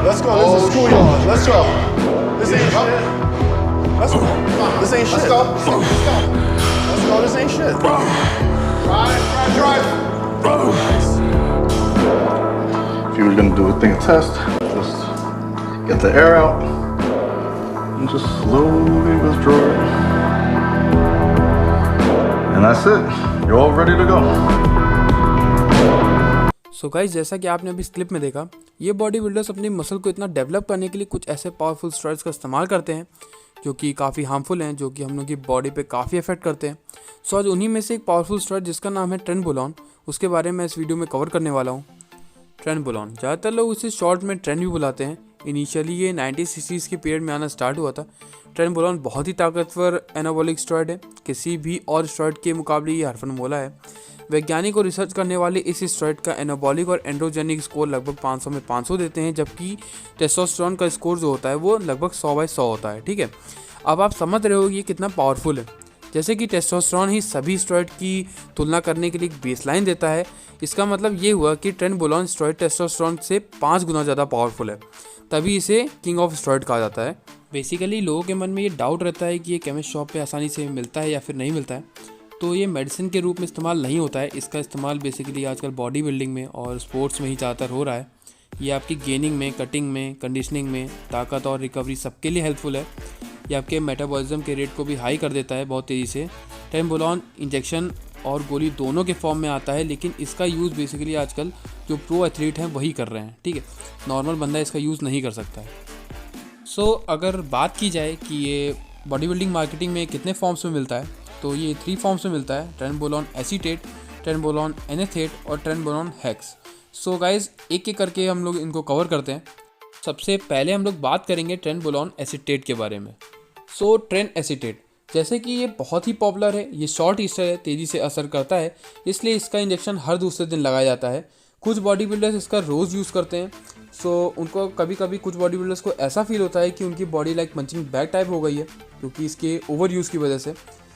let's go. This is schoolyard. Let's go. This ain't shit. This ain't shit. Let's go. Let's go. This ain't shit. Drive. If you were gonna do a thing test, just get the air out and just slowly withdraw it. And that's it. You're all ready to go. So guys, जैसा कि आपने अभी इस clip में देखा, ये body builders अपनी muscle को इतना डेवलप करने के लिए कुछ ऐसे पावरफुल स्टेरॉइड्स का इस्तेमाल करते हैं जो कि काफ़ी हार्मफुल हैं, जो कि हम लोग की बॉडी पे काफ़ी इफेक्ट करते हैं। सो आज उन्हीं में से एक पावरफुल स्टेरॉइड जिसका नाम है ट्रेनबोलोन, उसके बारे में इस वीडियो में कवर करने वाला हूँ। ट्रेनबोलोन, ज़्यादातर लोग इसे शॉर्ट में ट्रेन भी बुलाते हैं। इनिशियली ये 1960s के पीरियड में आना स्टार्ट हुआ था। ट्रेनबोलोन बहुत ही ताकतवर एनाबॉलिक स्टेरॉइड है, किसी भी और स्टेरॉइड के मुकाबले ये हरफनमौला है। वैज्ञानिक और रिसर्च करने वाले इस स्टेरॉइड का एनाबॉलिक और एंड्रोजेनिक स्कोर लगभग 500 में 500 देते हैं, जबकि टेस्टोस्टेरोन का स्कोर जो होता है वो लगभग 100/100 होता है। ठीक है, अब आप समझ रहे हो ये कितना पावरफुल है। जैसे कि टेस्टोस्टेरोन ही सभी स्टेरॉइड की तुलना करने के लिए एक बेसलाइन देता है, इसका मतलब ये हुआ कि ट्रेनबोलोन स्टेरॉइड टेस्टोस्टेरोन से 5 गुना ज़्यादा पावरफुल है, तभी इसे किंग ऑफ स्टेरॉइड कहा जाता है। बेसिकली लोगों के मन में ये डाउट रहता है कि ये केमिस्ट शॉप पे आसानी से मिलता है या फिर नहीं मिलता है। तो ये मेडिसिन के रूप में इस्तेमाल नहीं होता है, इसका इस्तेमाल बेसिकली आजकल बॉडी बिल्डिंग में और स्पोर्ट्स में ही ज़्यादातर हो रहा है। ये आपकी गेनिंग में, कटिंग में, कंडीशनिंग में, ताकत और रिकवरी सबके लिए हेल्पफुल है। ये आपके मेटाबॉलिज्म के रेट को भी हाई कर देता है बहुत तेज़ी से। ट्रेनबोलोन इंजेक्शन और गोली दोनों के फॉर्म में आता है, लेकिन इसका यूज़ बेसिकली आजकल जो प्रो एथलीट हैं वही कर रहे हैं। ठीक है, नॉर्मल बंदा इसका यूज़ नहीं कर सकता है। सो अगर बात की जाए कि ये बॉडी बिल्डिंग मार्केटिंग में कितने फॉर्म्स में मिलता है, तो ये 3 फॉर्म्स में मिलता है: ट्रेनबोलोन एसीटेट, ट्रेनबोलोन एनेथेट और ट्रेनबोलोन हेक्स। सो गाइज, एक एक करके हम लोग इनको कवर करते हैं। सबसे पहले हम लोग बात करेंगे ट्रेनबोलोन एसीटेट के बारे में। सो ट्रेन एसीटेट, जैसे कि ये बहुत ही पॉपुलर है, ये शॉर्ट ईस्टर है, तेज़ी से असर करता है, इसलिए इसका इंजेक्शन हर दूसरे दिन लगाया जाता है। कुछ बॉडी बिल्डर्स इसका रोज़ यूज़ करते हैं। सो उनको कभी कभी कुछ बॉडी बिल्डर्स को ऐसा फील होता है कि उनकी body like punching bag type हो गई है, क्योंकि इसके ओवर यूज़ की वजह से।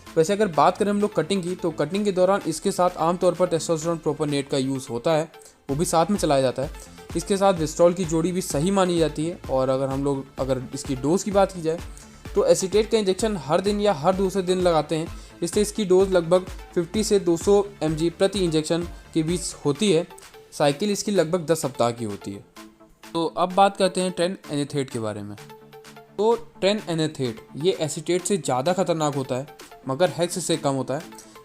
वैसे अगर बात करें हम लोग कटिंग की, तो कटिंग के दौरान इसके साथ आमतौर पर टेस्टोस्टेरोन प्रोपोनेट का यूज़ होता है, वो भी साथ में चलाया जाता है। इसके साथ विस्ट्रॉल की जोड़ी भी सही मानी जाती है। और अगर इसकी डोज़ की बात की जाए, तो एसीटेट का इंजेक्शन हर दिन या हर दूसरे दिन लगाते हैं, इससे इसकी डोज लगभग 50 से 200 mg प्रति इंजेक्शन के बीच होती है। साइकिल इसकी लगभग 10 सप्ताह की होती है। तो अब बात करते हैं ट्रेन एनेथेट के बारे में। तो ट्रेन एनेथेट ये एसीटेट से ज़्यादा खतरनाक होता है, मगर हेक्स से कम होता है।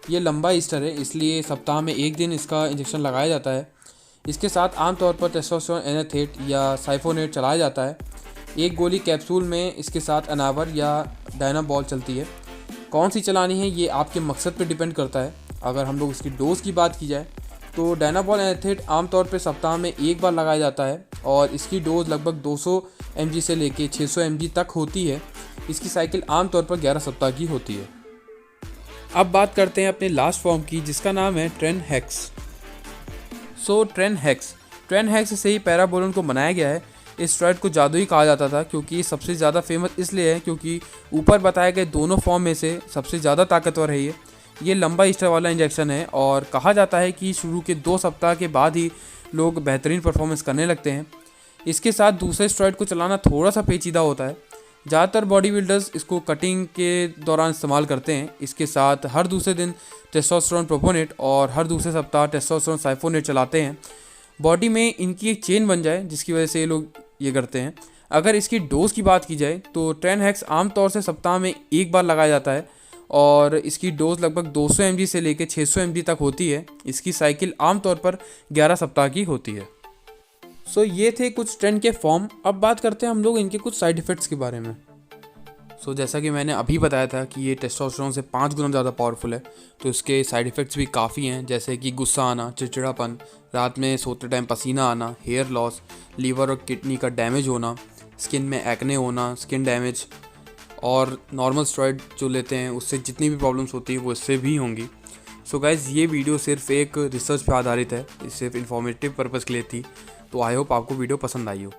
ये लंबा ईस्टर है, इसलिए सप्ताह में 1 दिन इसका इंजेक्शन लगाया जाता है। इसके साथ आमतौर पर टेस्टोस्टेरोन एनेथेट या साइफोनेट चलाया जाता है। एक गोली कैप्सूल में इसके साथ अनावर या डायनाबॉल चलती है। कौन सी चलानी है ये आपके मकसद पर डिपेंड करता है। अगर हम लोग इसकी डोज की बात की जाए, तो डायनाबॉल एनेथेट आमतौर पर सप्ताह में 1 बार लगाया जाता है और इसकी डोज लगभग 200 mg से लेके 600 mg तक होती है। इसकी साइकिल आमतौर पर 11 सप्ताह की होती है। अब बात करते हैं अपने लास्ट फॉर्म की, जिसका नाम है train hex. So train hex से ही पैराबोलोन को बनाया गया है। इस स्टेरॉइड को जादुई कहा जाता था, क्योंकि सबसे ज़्यादा फेमस इसलिए है क्योंकि ऊपर बताए गए दोनों फॉर्म में से सबसे ज़्यादा ताकतवर है। ये लंबा ईस्टर वाला इंजेक्शन है और कहा जाता है कि शुरू के 2 सप्ताह के बाद ही लोग बेहतरीन परफॉर्मेंस करने लगते हैं। इसके साथ दूसरे स्टेरॉइड को चलाना थोड़ा सा पेचीदा होता है। ज़्यादातर बॉडी बिल्डर्स इसको कटिंग के दौरान इस्तेमाल करते हैं। इसके साथ हर दूसरे दिन टेस्टोस्टेरोन प्रोपोनेट और हर दूसरे सप्ताह टेस्टोस्टेरोन साइफोनेट चलाते हैं। बॉडी में इनकी एक चेन बन जाए, जिसकी वजह से ये लोग ये करते हैं। अगर इसकी डोज की बात की जाए, तो ट्रेन हेक्स आमतौर से सप्ताह में 1 बार लगाया जाता है और इसकी डोज लगभग 200 mg से लेकर 600 mg तक होती है। इसकी साइकिल आमतौर पर 11 सप्ताह की होती है। सो ये थे कुछ ट्रेंड के फॉर्म। अब बात करते हैं हम लोग इनके कुछ साइड इफ़ेक्ट्स के बारे में। सो जैसा कि मैंने अभी बताया था कि ये टेस्टोस्टेरोन से 5 गुना ज़्यादा पावरफुल है, तो इसके साइड इफ़ेक्ट्स भी काफ़ी हैं, जैसे कि गुस्सा आना, चिड़चिड़ापन, रात में सोते टाइम पसीना आना, हेयर लॉस, लीवर और किडनी का डैमेज होना, स्किन में एक्ने होना, स्किन डैमेज, और नॉर्मल स्टेरॉइड जो लेते हैं उससे जितनी भी प्रॉब्लम्स होती है वो इससे भी होंगी। सो गाइज़, ये वीडियो सिर्फ एक रिसर्च पर आधारित है, सिर्फ इन्फॉर्मेटिव पर्पज़ के लिए थी। तो आई होप आपको वीडियो पसंद आई हो।